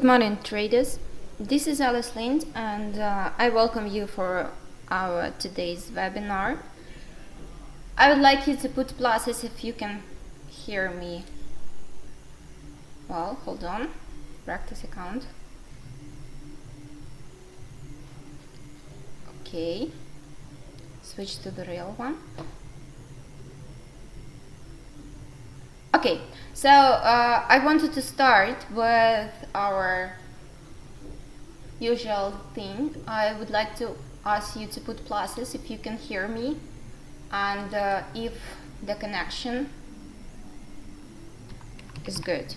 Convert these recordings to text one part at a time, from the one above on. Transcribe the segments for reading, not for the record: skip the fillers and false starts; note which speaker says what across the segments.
Speaker 1: Good morning, traders. This is Alice Lind, and I welcome you for our today's webinar. I would like you to put pluses if you can hear me. Well, hold on. Practice account. Okay. Switch to the real one. Okay, so I wanted to start with our usual thing. I would like to ask you to put pluses if you can hear me and if the connection is good.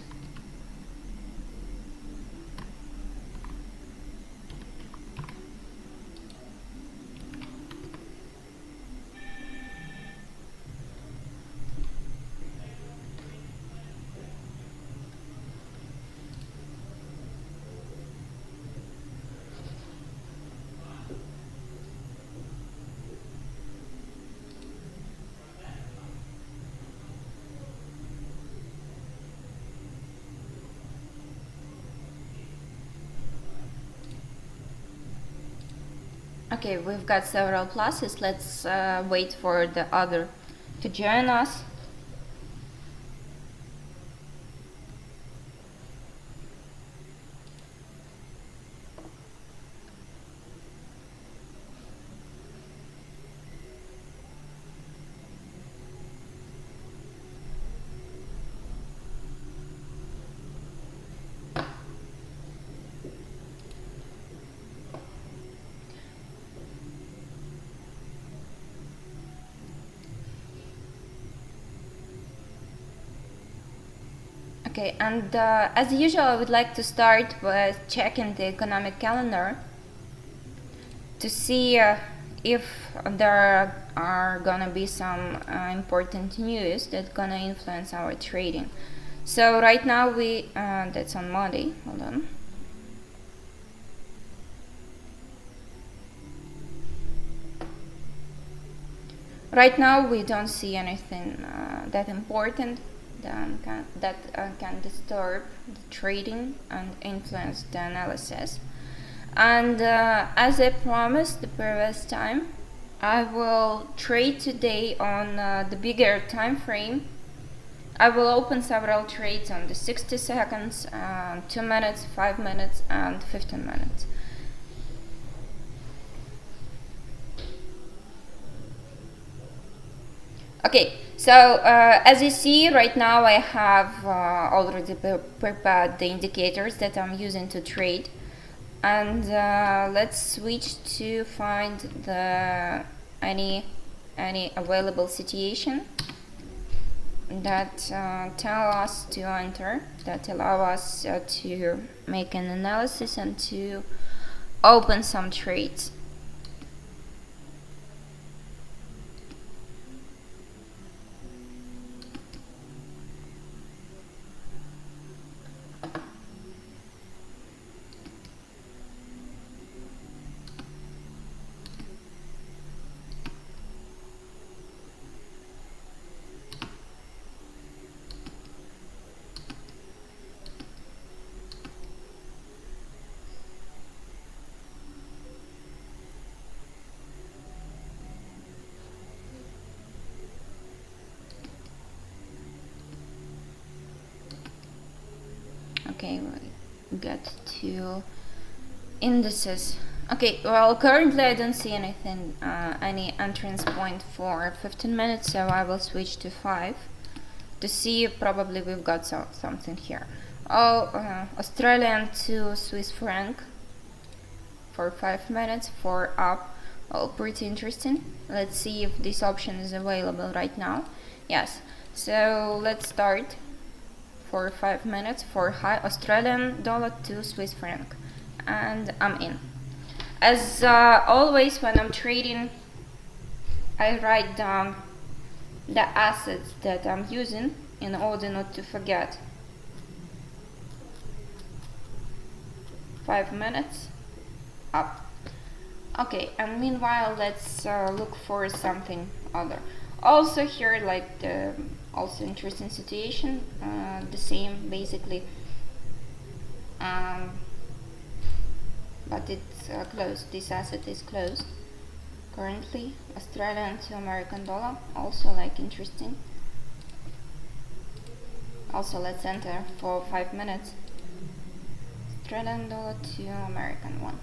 Speaker 1: Okay, we've got several pluses. Let's wait for the other to join us. Okay, and as usual, I would like to start with checking the economic calendar to see if there are gonna be some important news that's gonna influence our trading. So right now that's on Monday, hold on. Right now we don't see anything that important that can disturb the trading and influence the analysis. And as I promised the previous time, I will trade today on the bigger time frame. I will open several trades on the 60 seconds, 2 minutes, 5 minutes, and 15 minutes. Okay, so as you see right now, I have already prepared the indicators that I'm using to trade, and let's switch to find the any available situation that tell us to enter, that allow us to make an analysis and to open some trades. Okay, we get to indices. Okay, well, currently I don't see anything, any entrance point for 15 minutes, so I will switch to 5 to see. Probably we've got something here. Australian to Swiss franc for 5 minutes for up. Oh, pretty interesting. Let's see if this option is available right now. Yes, so let's start for 5 minutes for high Australian dollar to Swiss franc, and I'm in. As always, when I'm trading, I write down the assets that I'm using in order not to forget. 5 minutes up. Okay, and meanwhile let's look for something other. Also here, like the also interesting situation, the same basically but it's closed. This asset is closed currently. Australian to American dollar, also like interesting. Also, let's enter for 5 minutes. Australian dollar to American one.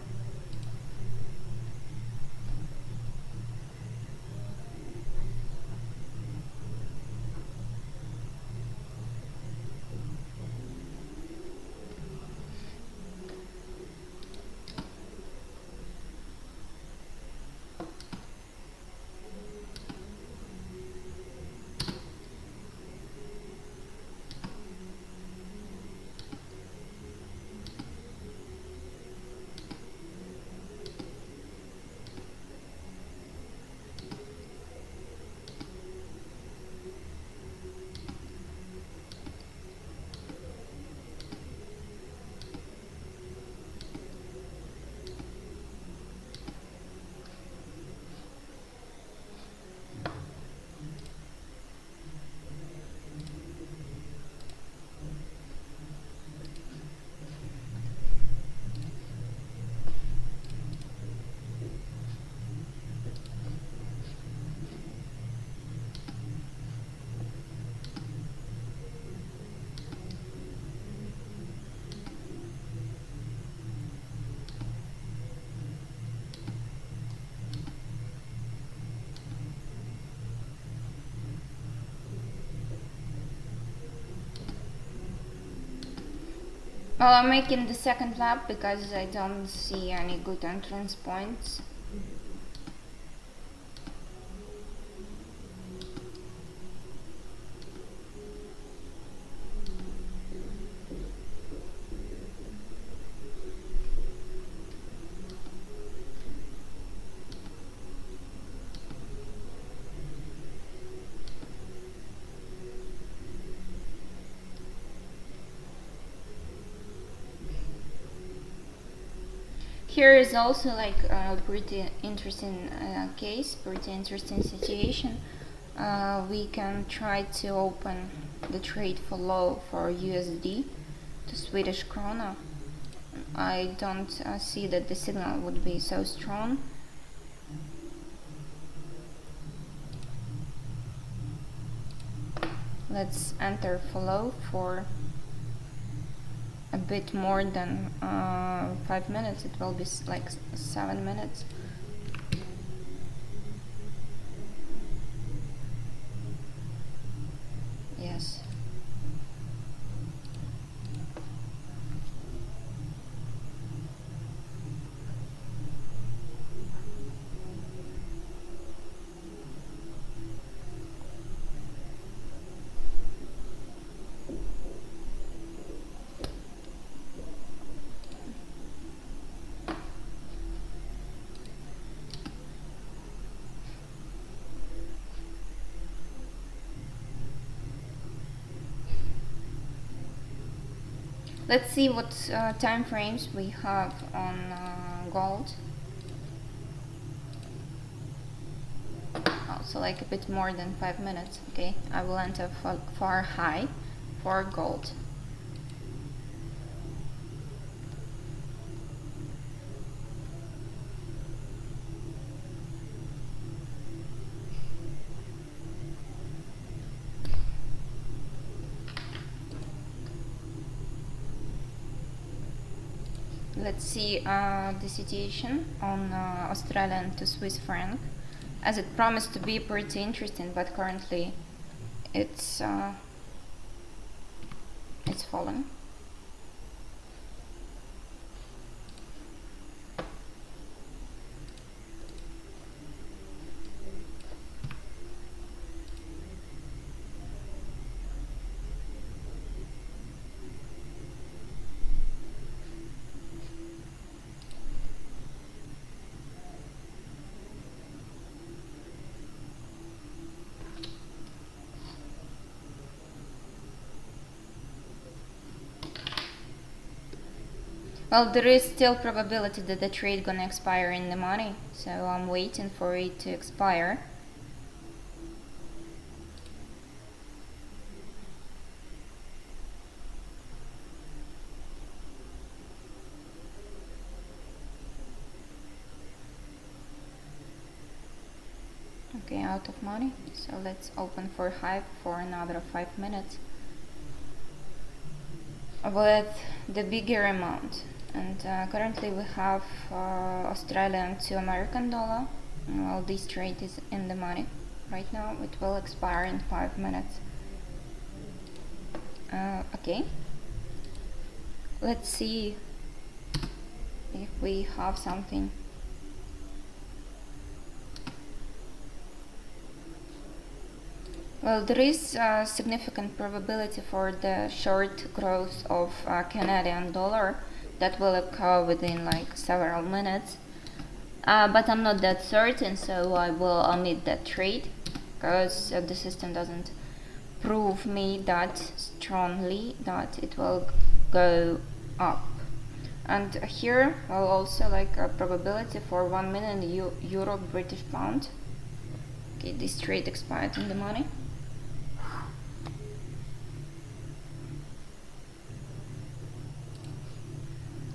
Speaker 1: Well, I'm making the second lap because I don't see any good entrance points. Here is also like a pretty interesting case, pretty interesting situation. We can try to open the trade for low for USD to Swedish krona. I don't see that the signal would be so strong. Let's enter for low for a bit more than 5 minutes. It will be like 7 minutes. Yes. Let's see what time frames we have on gold. Also like a bit more than 5 minutes. Okay, I will enter for high for gold. Let's see the situation on Australian to Swiss franc, as it promised to be pretty interesting, but currently it's falling. Well, there is still probability that the trade gonna expire in the money, so I'm waiting for it to expire. Okay, out of money. So let's open for Hive for another 5 minutes with the bigger amount. And currently we have Australian to American dollar. Well, this trade is in the money right now. It will expire in 5 minutes. Okay, let's see if we have something. Well, there is a significant probability for the short growth of Canadian dollar that will occur within like several minutes. But I'm not that certain, so I will omit that trade because the system doesn't prove me that strongly that it will go up. And here I'll also like a probability for 1 million euro British pound. Okay, this trade expired in the money.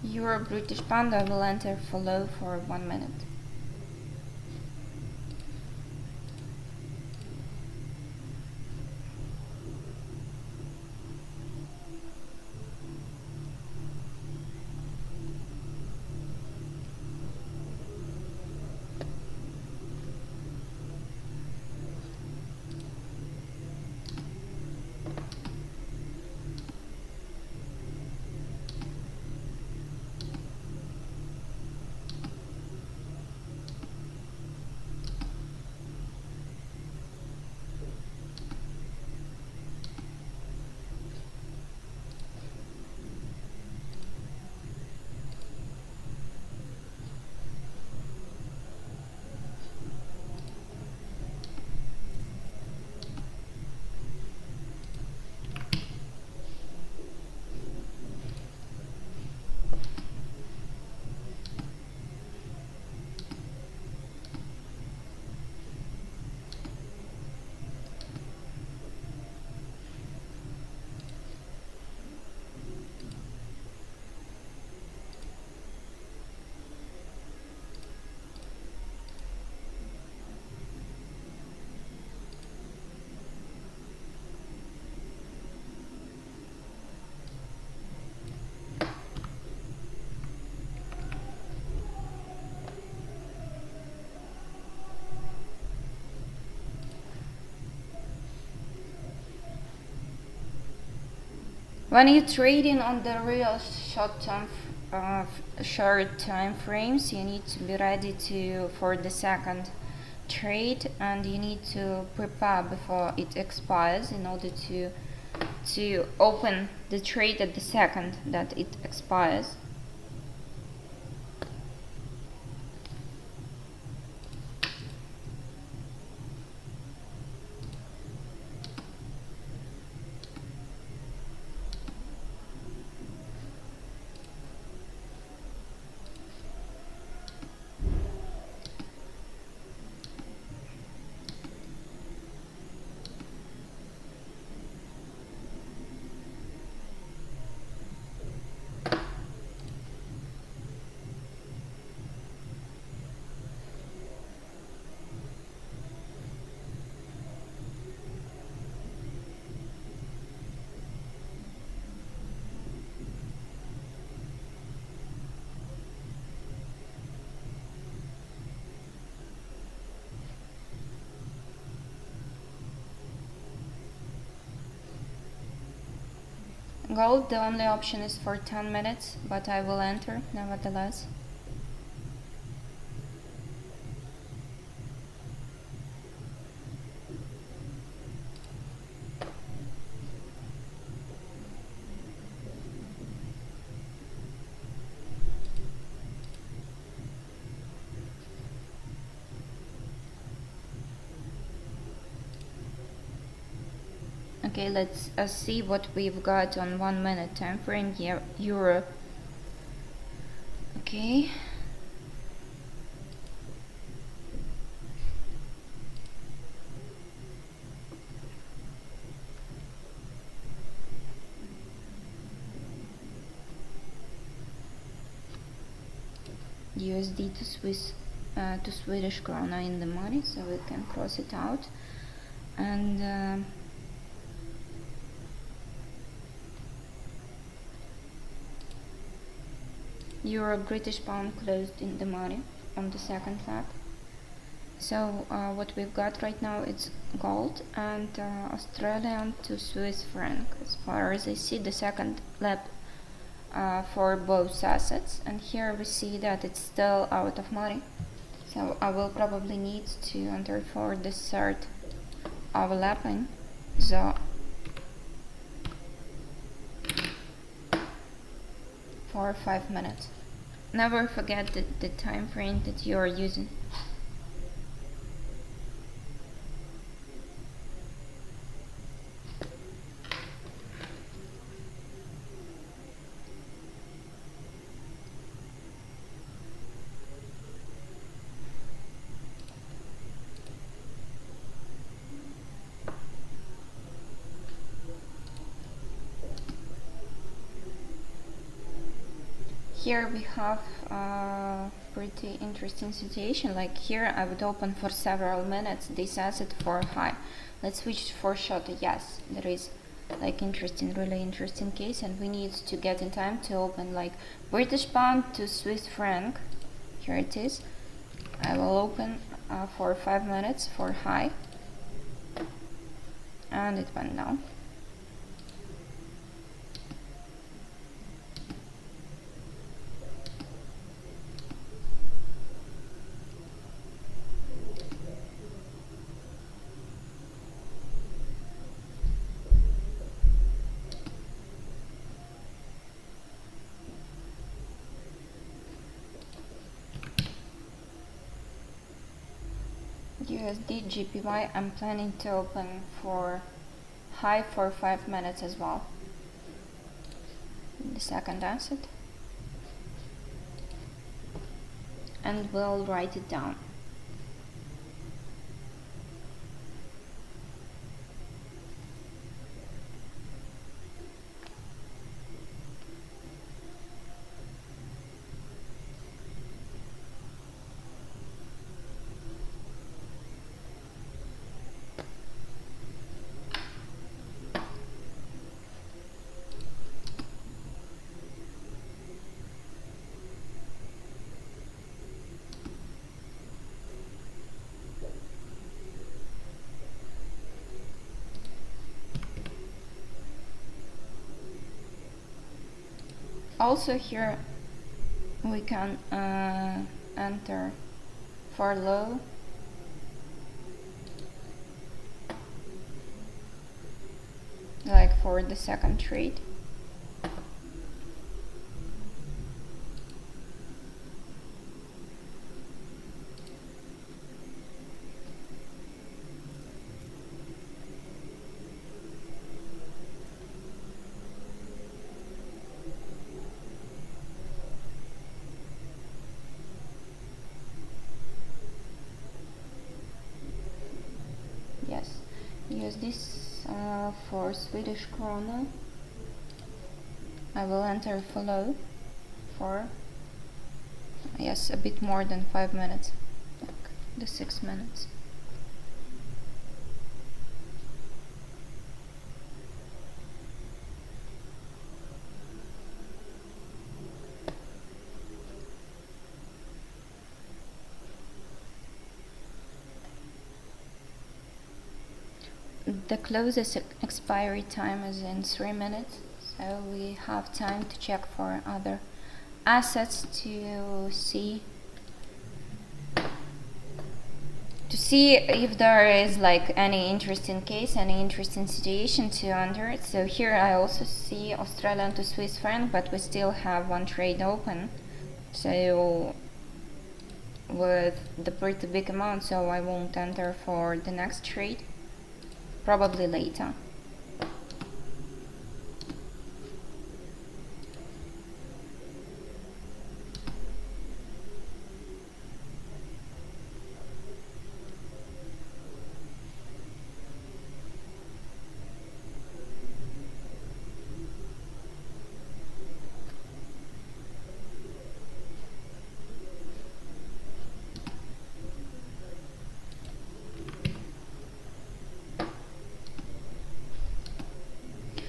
Speaker 1: Euro British pound, I will enter follow for 1 minute. When you're trading on the real short time frames, you need to be ready for the second trade, and you need to prepare before it expires in order to open the trade at the second that it expires. Gold, the only option is for 10 minutes, but I will enter nevertheless. Okay, let's see what we've got on 1 minute time frame. Euro. Okay. USD to Swiss to Swedish krona in the money, so we can cross it out. And Euro British pound closed in the money on the second leg. So what we've got right now is gold and Australian to Swiss franc, as far as I see the second leg for both assets. And here we see that it's still out of money, so I will probably need to enter for the third overlapping. So for 5 minutes. Never forget the time frame that you are using. Here we have a pretty interesting situation. Like here I would open for several minutes this asset for high. Let's switch for short. Yes, there is like really interesting case, and we need to get in time to open like British pound to Swiss franc. Here it is. I will open for 5 minutes for high, and it went down. USD GPY, I'm planning to open for high for 5 minutes as well. The second asset, and we'll write it down. Also here we can enter for low, like for the second trade. Yes, use this for Swedish krona. I will enter follow for, yes, a bit more than 5 minutes, like the 6 minutes. The closest expiry time is in 3 minutes, so we have time to check for other assets to see if there is like any interesting case, any interesting situation to enter it. So here I also see Australian to Swiss franc, but we still have one trade open, so with the pretty big amount, so I won't enter for the next trade, probably later.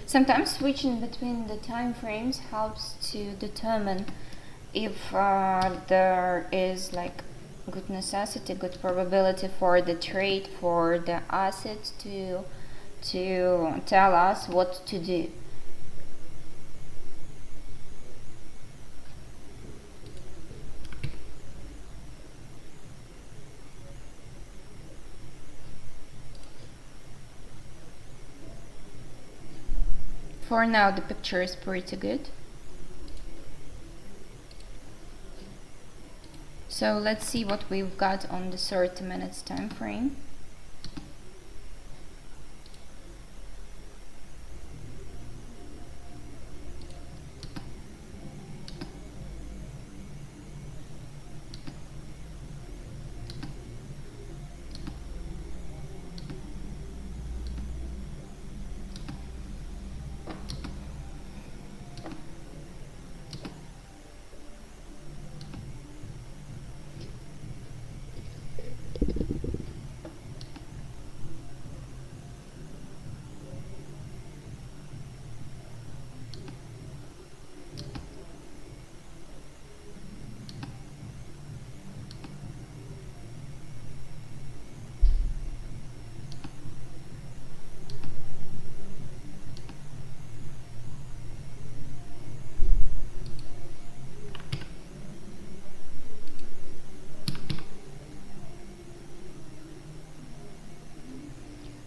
Speaker 1: Sometimes switching between the time frames helps to determine if there is like good necessity, good probability for the trade, for the asset to tell us what to do. For now, the picture is pretty good. So let's see what we've got on the 30 minutes time frame.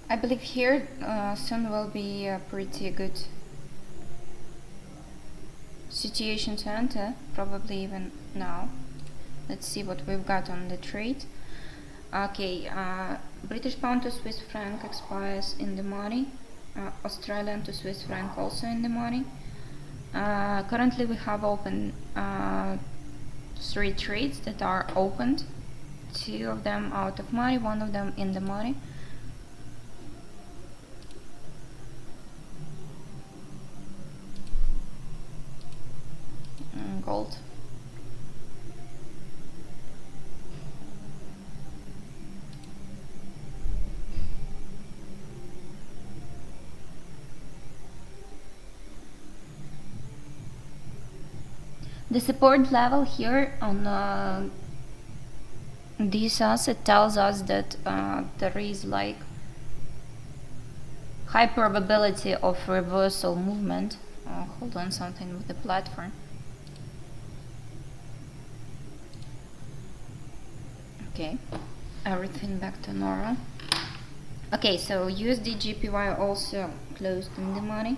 Speaker 1: I believe here soon will be a pretty good situation to enter, probably even now. Let's see what we've got on the trade. Okay, British pound to Swiss franc expires in the morning. Australian to Swiss franc also in the morning. Currently we have open 3 trades that are opened. 2 of them out of money, 1 of them in the money. Gold. The support level here on this asset tells us that there is like high probability of reversal movement. Hold on, something with the platform. Okay, everything back to normal. Okay, so USD GPY also closed in the money,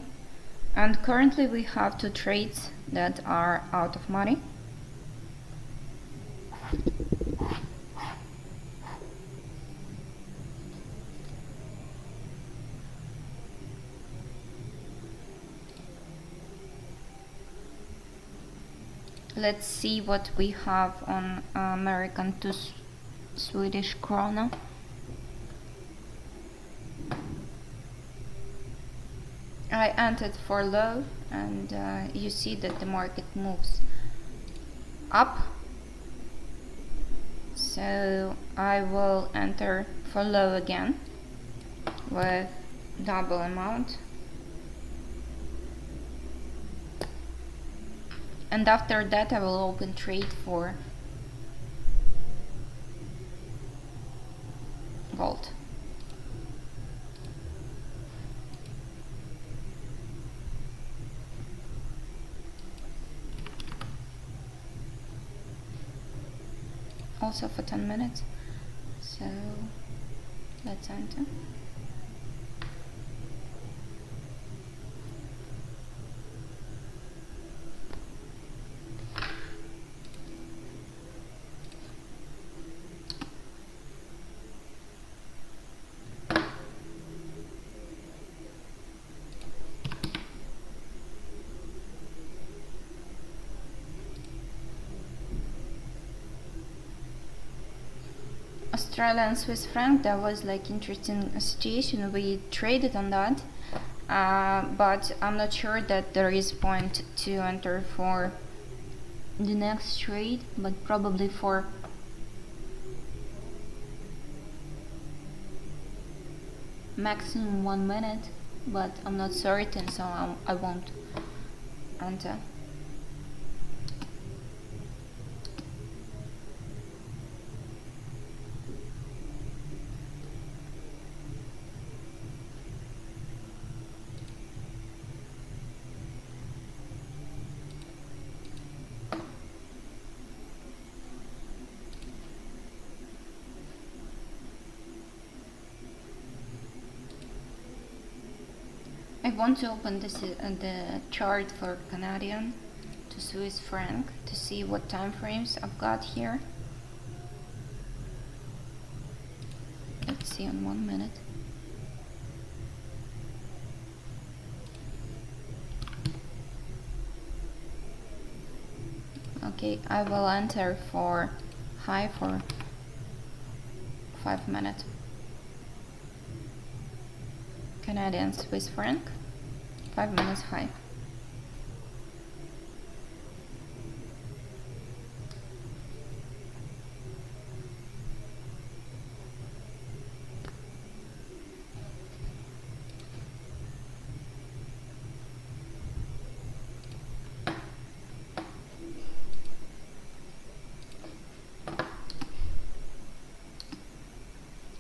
Speaker 1: and currently we have 2 trades that are out of money. Let's see what we have on American to Swedish krona. I entered for low, and you see that the market moves up, so I will enter for low again with double amount, and after that I will open trade for gold. Also for 10 minutes, so let's enter. Australian Swiss franc, that was like interesting situation. We traded on that, but I'm not sure that there is point to enter for the next trade, but probably for maximum 1 minute. but I'm not certain, so I won't enter. I want to open this the chart for Canadian to Swiss franc to see what time frames I've got here. Let's see on 1 minute. Okay, I will enter for high for 5 minutes. Canadian Swiss franc, 5 minutes high.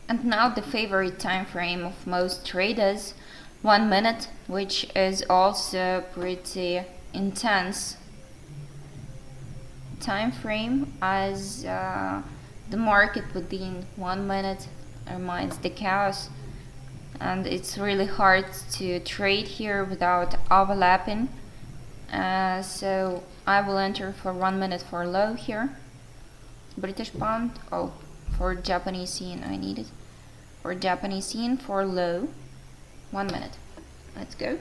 Speaker 1: And now the favorite time frame of most traders, 1 minute, which is also pretty intense time frame, as the market within 1 minute reminds the chaos, and it's really hard to trade here without overlapping. So I will enter for 1 minute for low here. British pound, oh, for Japanese yen I need it. For Japanese yen for low, 1 minute. Let's go.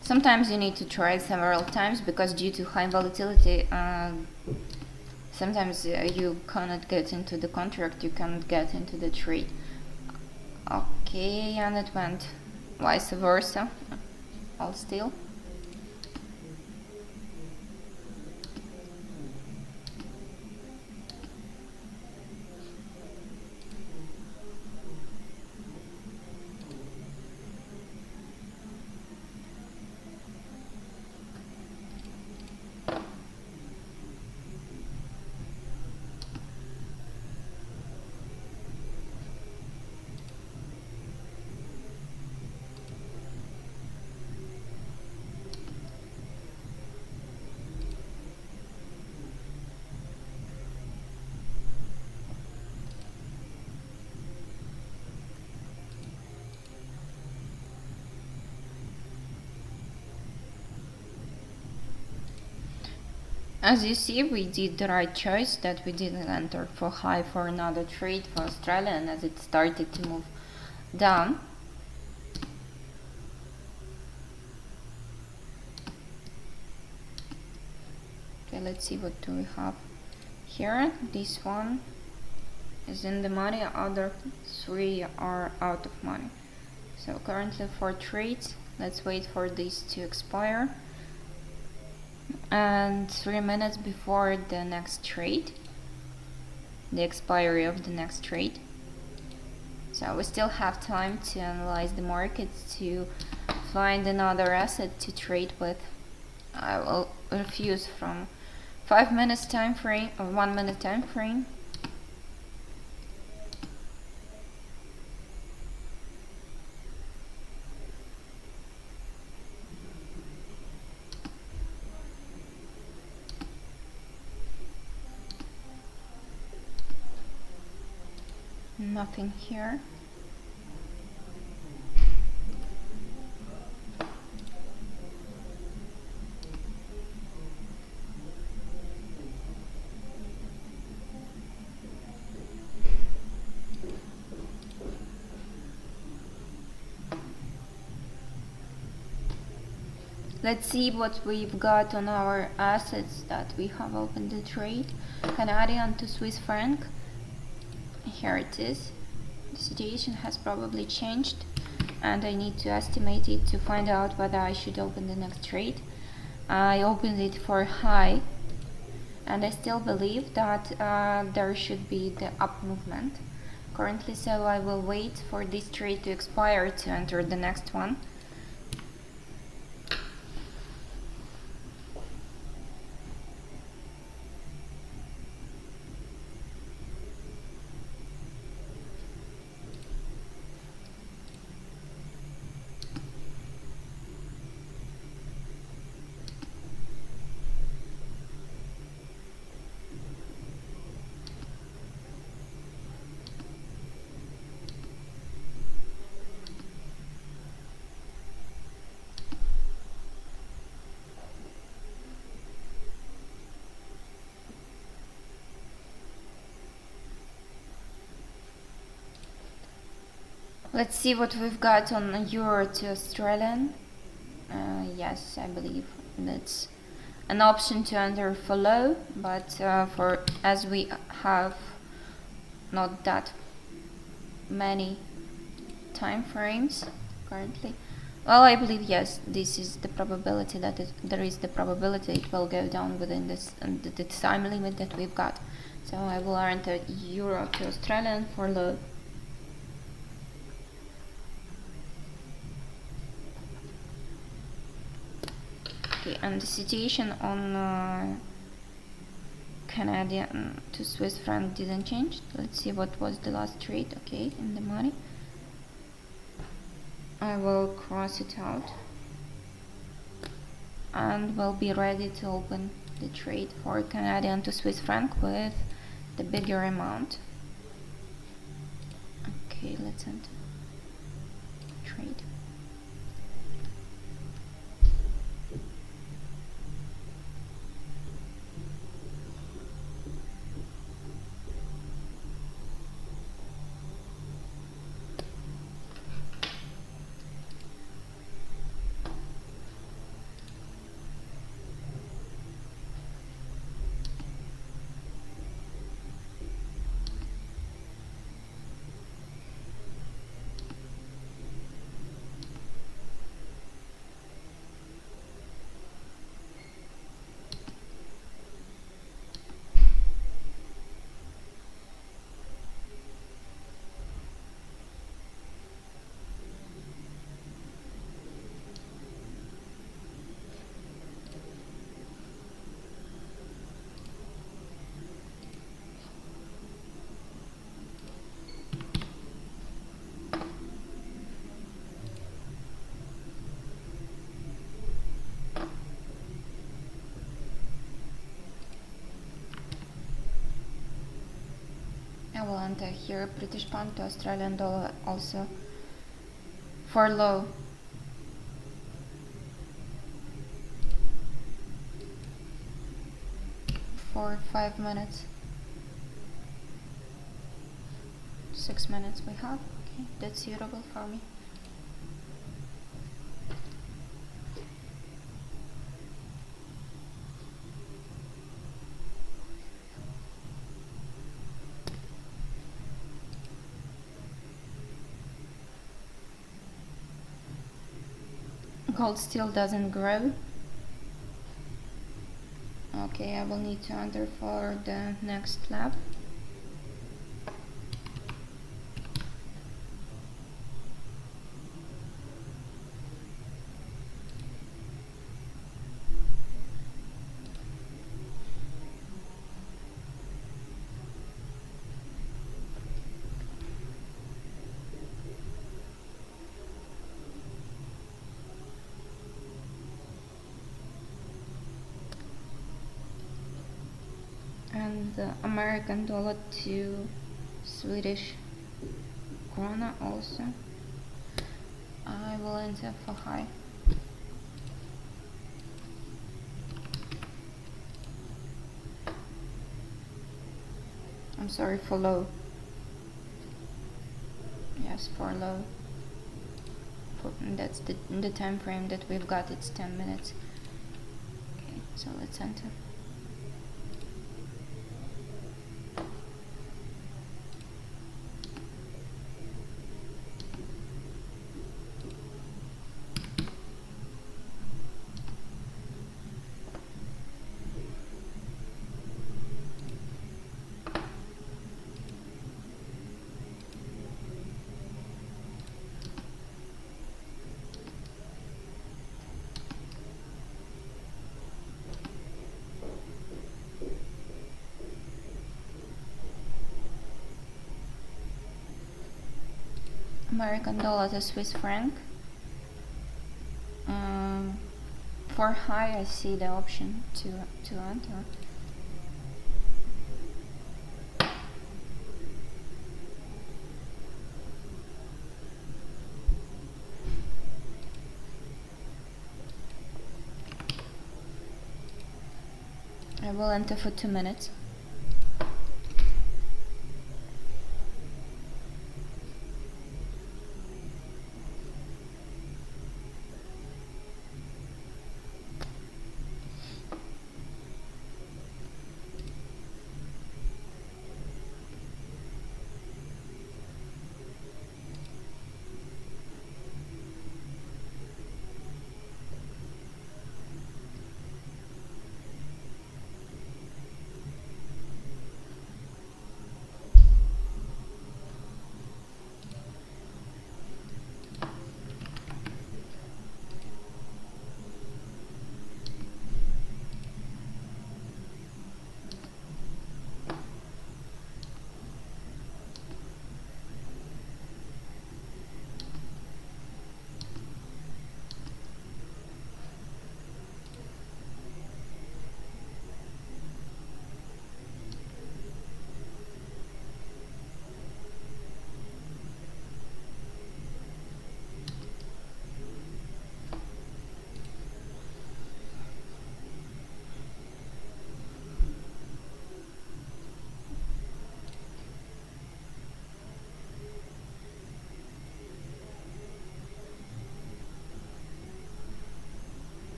Speaker 1: Sometimes you need to try several times because due to high volatility, sometimes you cannot get into the contract, you cannot get into the trade. Okay, and it went vice versa, all still. As you see, we did the right choice that we didn't enter for high for another trade for Australian as it started to move down. Okay, let's see what do we have here. This one is in the money, other 3 are out of money. So currently 4 trades, let's wait for this to expire. And 3 minutes before the next trade, the expiry of the next trade. So we still have time to analyze the markets to find another asset to trade with. I will refuse from 5 minutes time frame or 1 minute time frame. Nothing here. Let's see what we've got on our assets that we have opened the trade. Canadian to Swiss franc, here it is. The situation has probably changed, and I need to estimate it to find out whether I should open the next trade. I opened it for high, and I still believe that there should be the up movement currently, so I will wait for this trade to expire to enter the next one. Let's see what we've got on Euro to Australian. Yes, I believe that's an option to enter for low, but for as we have not that many time frames currently, well, I believe yes, this is the probability that there is the probability it will go down within this the time limit that we've got. So I will enter Euro to Australian for low. Okay, and the situation on Canadian to Swiss franc didn't change. Let's see what was the last trade. Okay, in the money. I will cross it out and will be ready to open the trade for Canadian to Swiss franc with the bigger amount. Okay, let's enter trade. I will enter here British pound to Australian dollar also for low. For 5 minutes. 6 minutes we have. Okay, that's suitable for me. Gold still doesn't grow. Okay, I will need to enter for the next lap. And the American dollar to Swedish krona also. I will enter for high. I'm sorry, for low. Yes, for low. That's the time frame that we've got. It's 10 minutes. Okay, so let's enter. American dollar to Swiss franc. For high, I see the option to enter. I will enter for 2 minutes.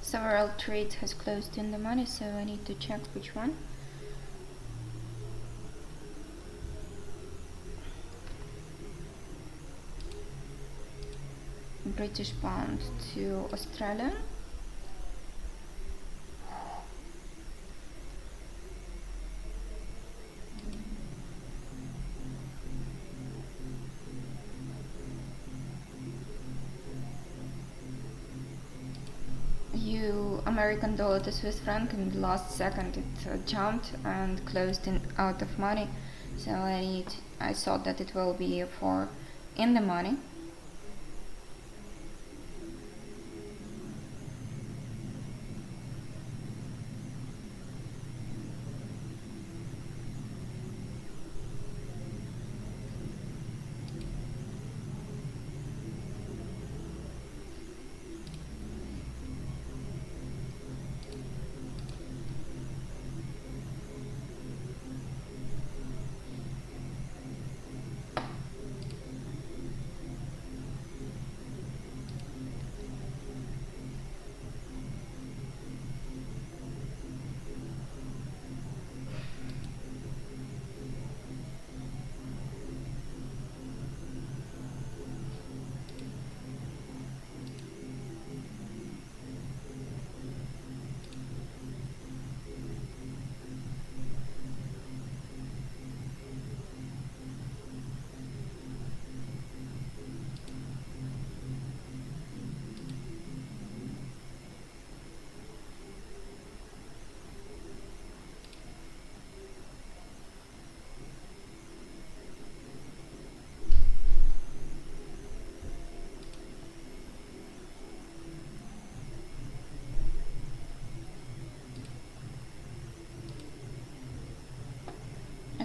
Speaker 1: Several trades has closed in the money, so I need to check which one. British pound to Australia. American dollar to Swiss franc. In the last second it jumped and closed out of money, so I thought that it will be for in the money.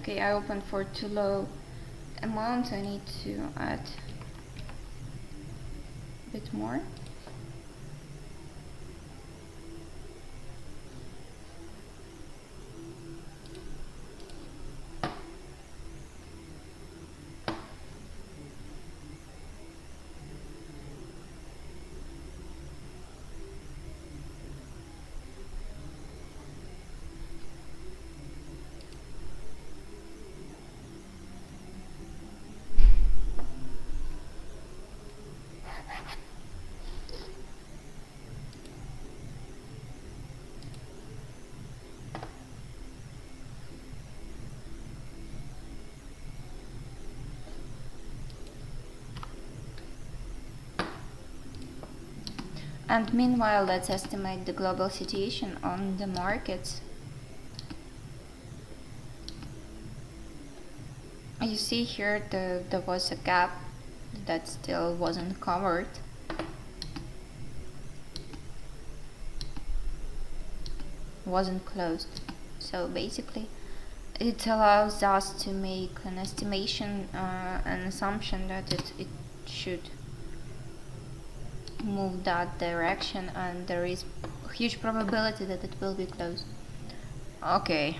Speaker 1: Okay, I opened for too low amount. I need to add a bit more. And meanwhile, let's estimate the global situation on the markets. You see here there was a gap that still wasn't covered. Wasn't closed. So basically it allows us to make an estimation, an assumption that it should move that direction, and there is a huge probability that it will be closed. Okay.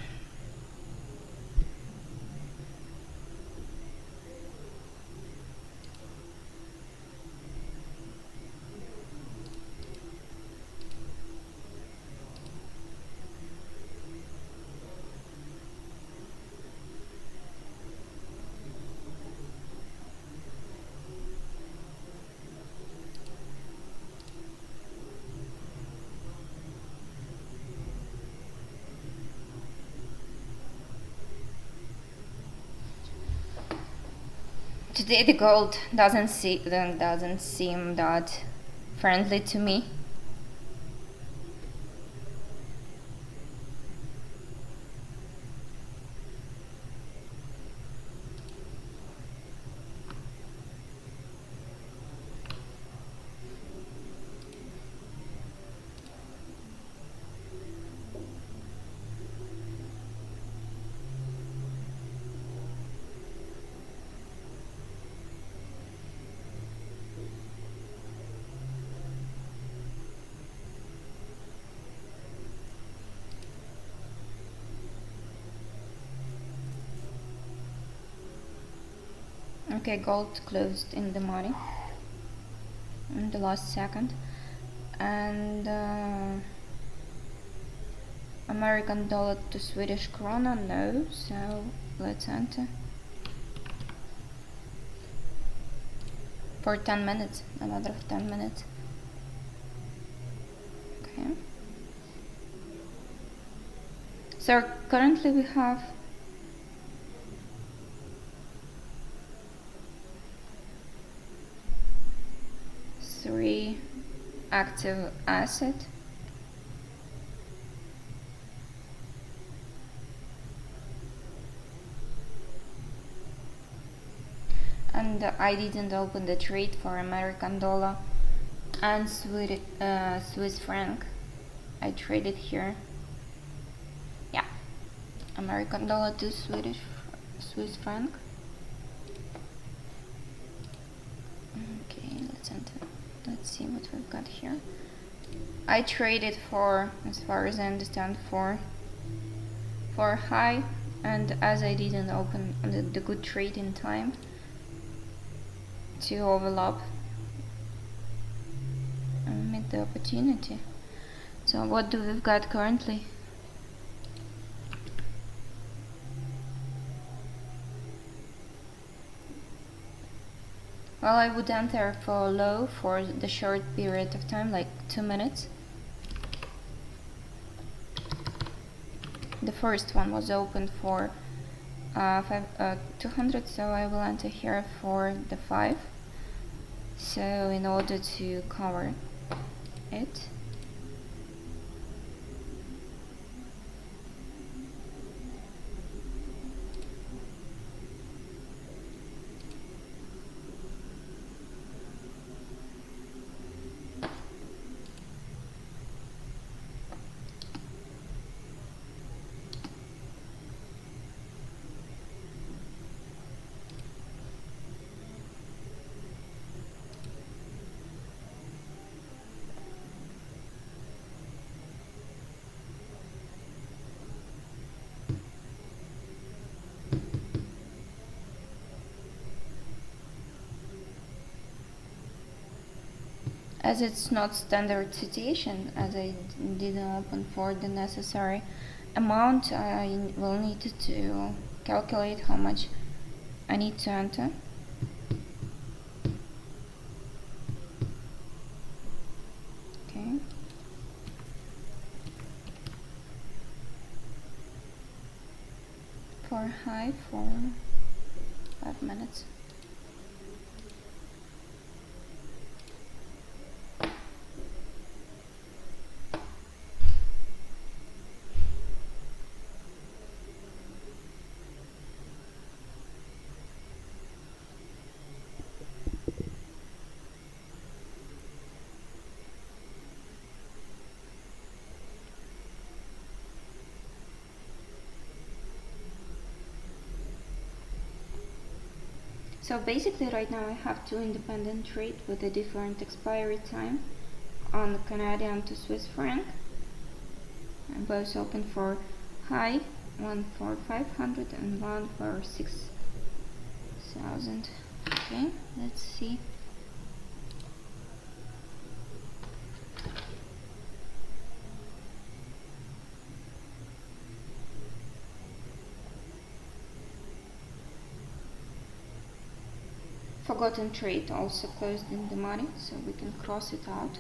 Speaker 1: Today the gold doesn't seem that friendly to me. Okay, gold closed in the morning, in the last second, and American dollar to Swedish krona, no, so let's enter for 10 minutes, another 10 minutes. Okay, so currently we have three active assets. And I didn't open the trade for American dollar and Swiss franc. I traded here. Yeah, American dollar to Swiss franc. Okay, let's enter. Let's see what we've got here. I traded for, as far as I understand, for high, and as I didn't open the good trade in time to overlap and meet the opportunity. So what do we've got currently? Well, I would enter for low for the short period of time, like 2 minutes. The first one was opened for 200, so I will enter here for the 5. So in order to cover it, As it's not standard situation, as I didn't open for the necessary amount, I will need to calculate how much I need to enter. Okay. For high for 5 minutes. So basically right now I have two independent trades with a different expiry time on Canadian to Swiss franc. And both open for high, one for 500 and one for 6,000. Okay, let's see. Forgotten trade also closed in the money, so we can cross it out.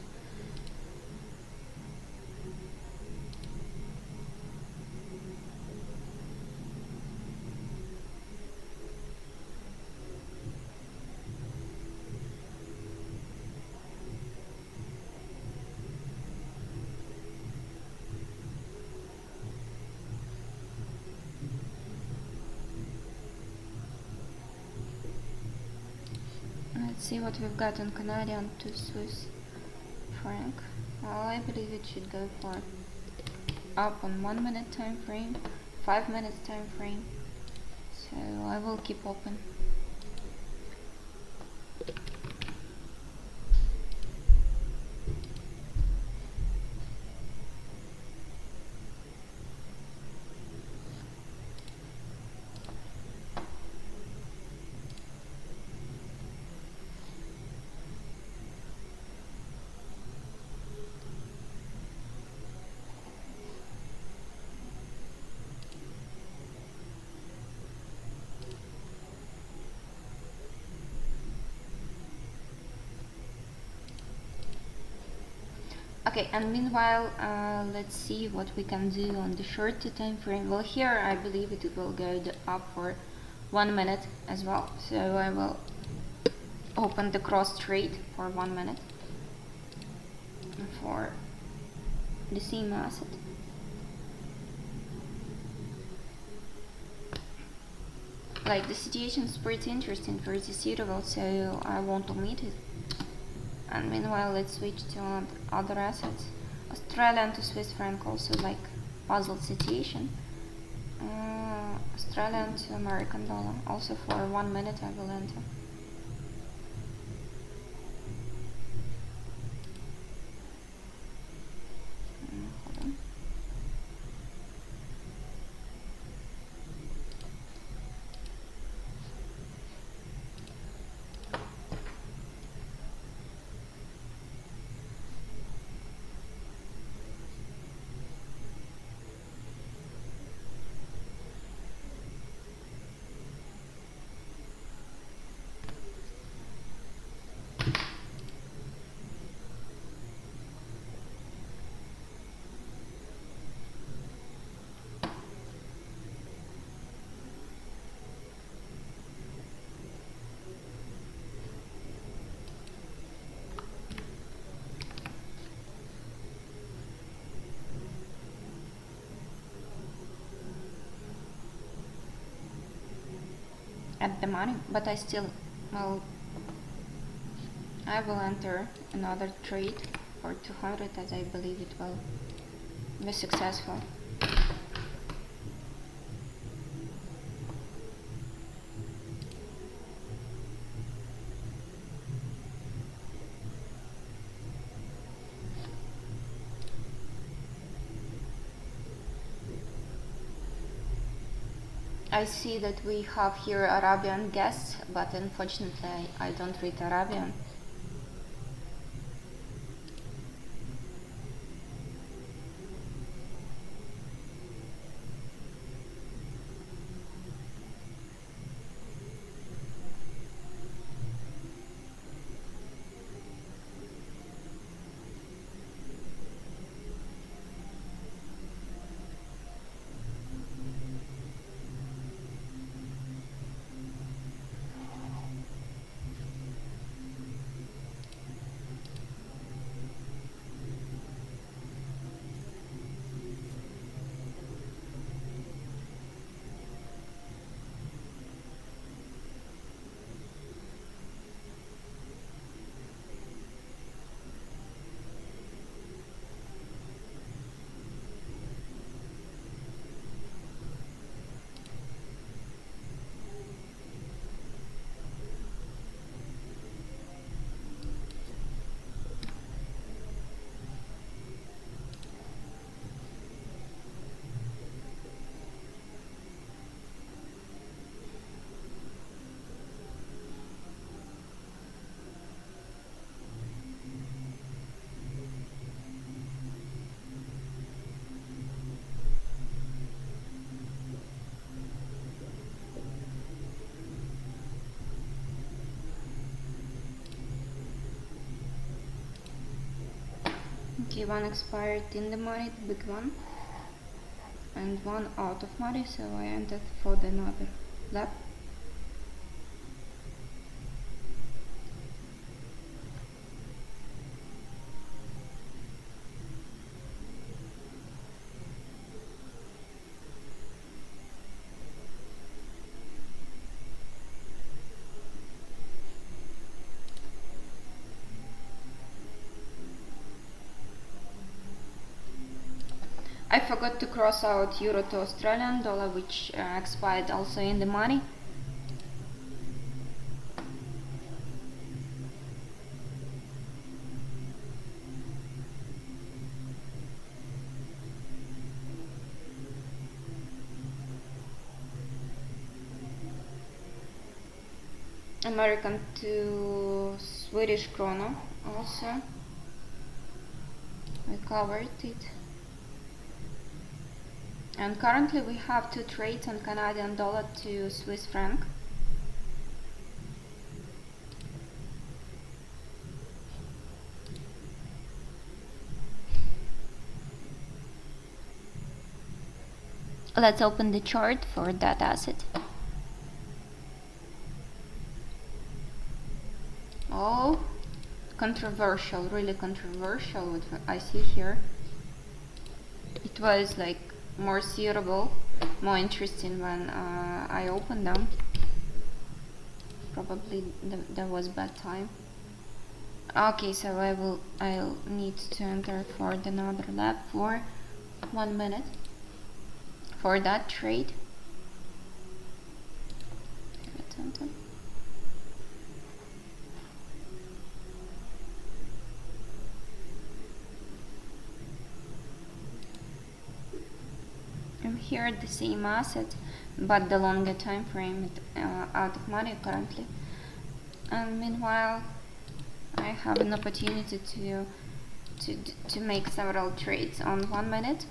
Speaker 1: Let's see what we've got on Canadian to Swiss franc. Well, I believe it should go for up on 1 minute time frame, 5 minutes time frame. So I will keep open. Okay, and meanwhile, let's see what we can do on the short time frame. Well, here I believe it will go up for 1 minute as well. So I will open the cross trade for 1 minute for the same asset. Like, the situation is pretty interesting, pretty suitable, so I won't omit it. And meanwhile, let's switch to other assets. Australian to Swiss franc, also like puzzle situation. Australian to American dollar, also for 1 minute I will enter. Hold on. At the money, but I still, well, I will enter another trade for 200 as I believe it will be successful. I see that we have here Arabian guests, but unfortunately I don't read Arabian. Okay, one expired in the money, the big one, and one out of money, so I entered for the another lap. I forgot to cross out euro to Australian dollar, which expired also in the money. American to Swedish krona also. I covered it. And currently we have 2 trades on Canadian dollar to Swiss franc. Let's open the chart for that asset. Oh, controversial, really controversial what I see here. It was like more suitable, more interesting when I opened them. Probably that was bad time. Okay, so I'll need to enter for another lap for 1 minute for that trade. I'm here at the same asset, but the longer time frame out of money currently. And meanwhile, I have an opportunity to make several trades on 1 minute.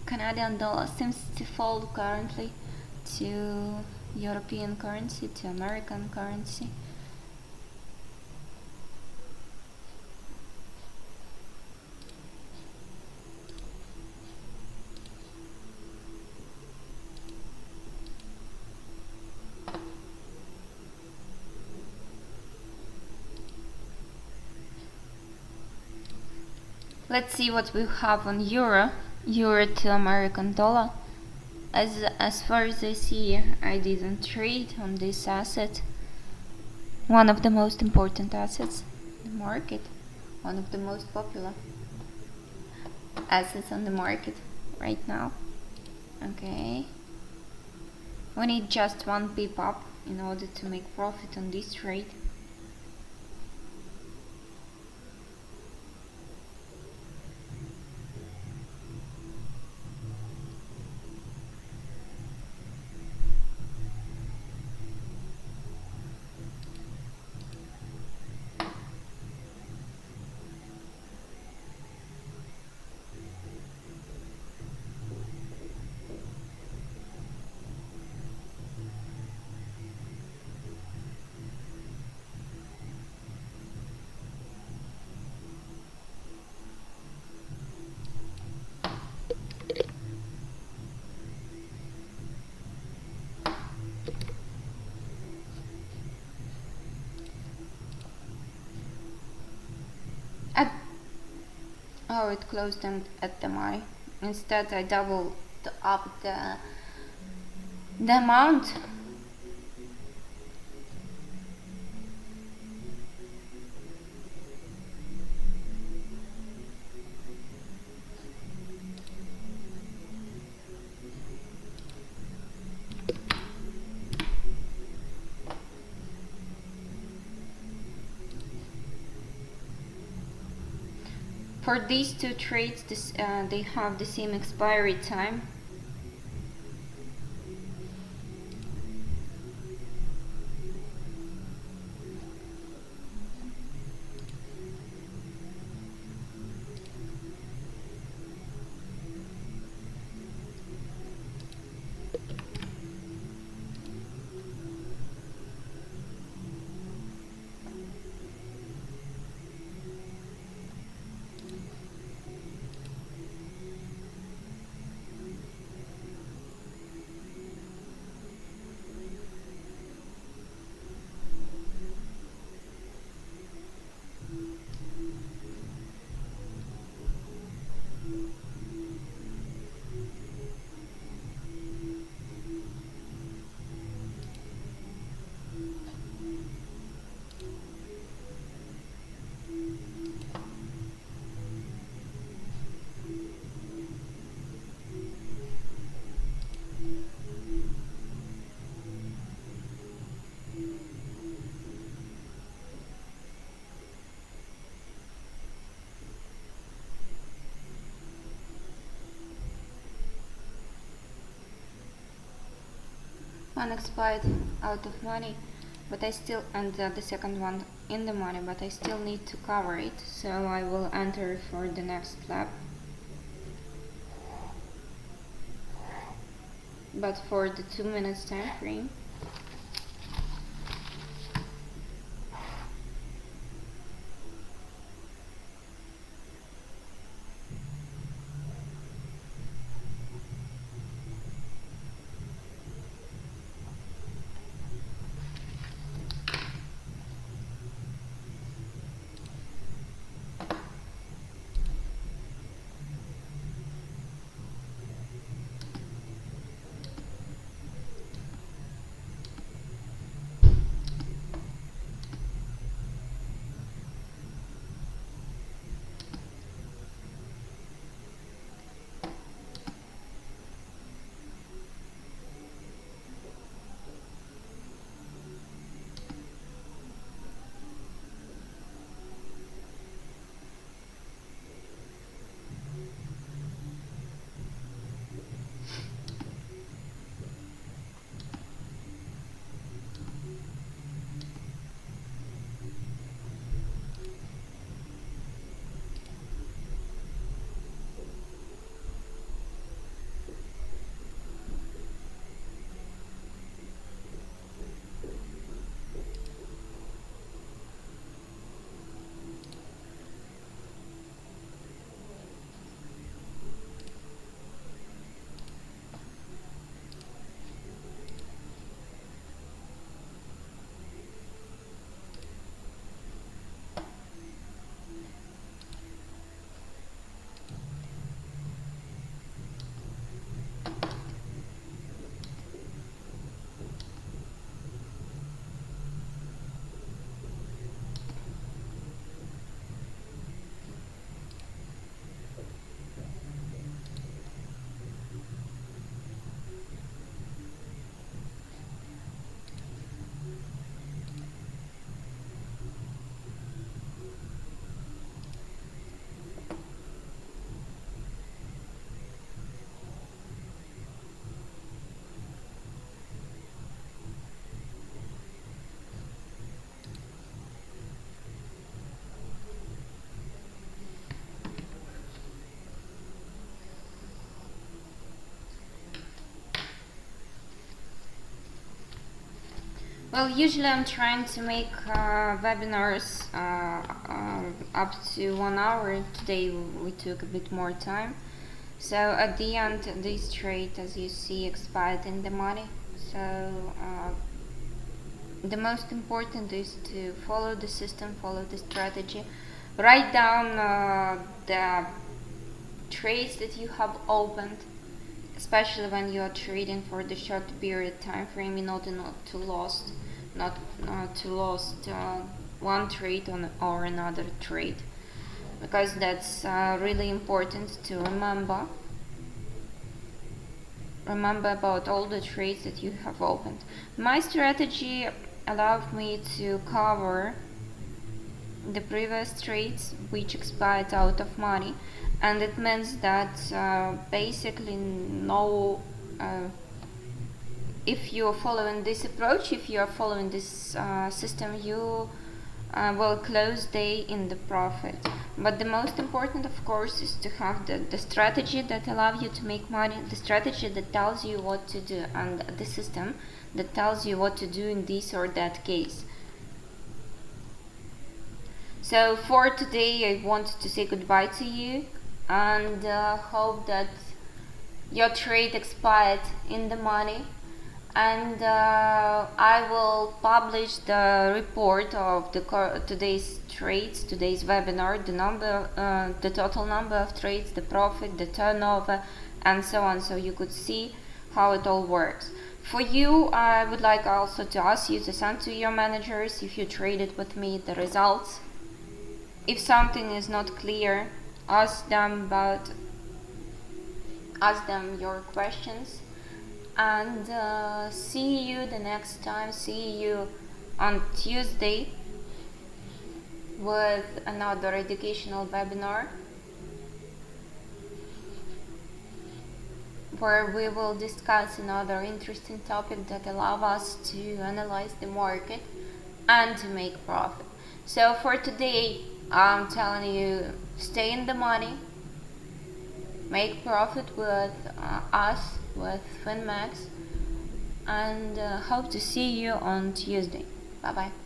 Speaker 1: Canadian dollar seems to fall currently to European currency, to American currency. Let's see what we have on euro to American dollar. As far as I see, I didn't trade on this asset. One of the most important assets in the market, one of the most popular assets on the market right now. Okay, we need just 1 pip up in order to make profit on this trade. Oh, it closed at the money. Instead, I doubled up the amount. For these 2 trades, they have the same expiry time. one expired out of money, but I still, and the second one in the money, but I still need to cover it, so I will enter for the next lap. But for the 2 minutes time frame. Well, usually I'm trying to make webinars up to 1 hour. Today we took a bit more time. So at the end, this trade, as you see, expired in the money. So the most important is to follow the system, follow the strategy. Write down the trades that you have opened, especially when you are trading for the short period time frame, in order not to lose one trade or another trade, because that's really important to remember about all the trades that you have opened. My strategy allowed me to cover the previous trades which expired out of money, and it means that basically if you are following this approach, if you are following this system, you will close day in the profit. But the most important, of course, is to have the strategy that allows you to make money, the strategy that tells you what to do, and the system that tells you what to do in this or that case. So for today, I want to say goodbye to you, and hope that your trade expired in the money. And I will publish the report of today's trades, today's webinar, the total number of trades, the profit, the turnover, and so on, so you could see how it all works. For you, I would like also to ask you to send to your managers, if you traded with me, the results. If something is not clear, ask them your questions. And see you the next time. See you on Tuesday with another educational webinar. where we will discuss another interesting topic that allow us to analyze the market and to make profit. So for today, I'm telling you, stay in the money, make profit with us, with Finmax, and hope to see you on Tuesday. Bye bye.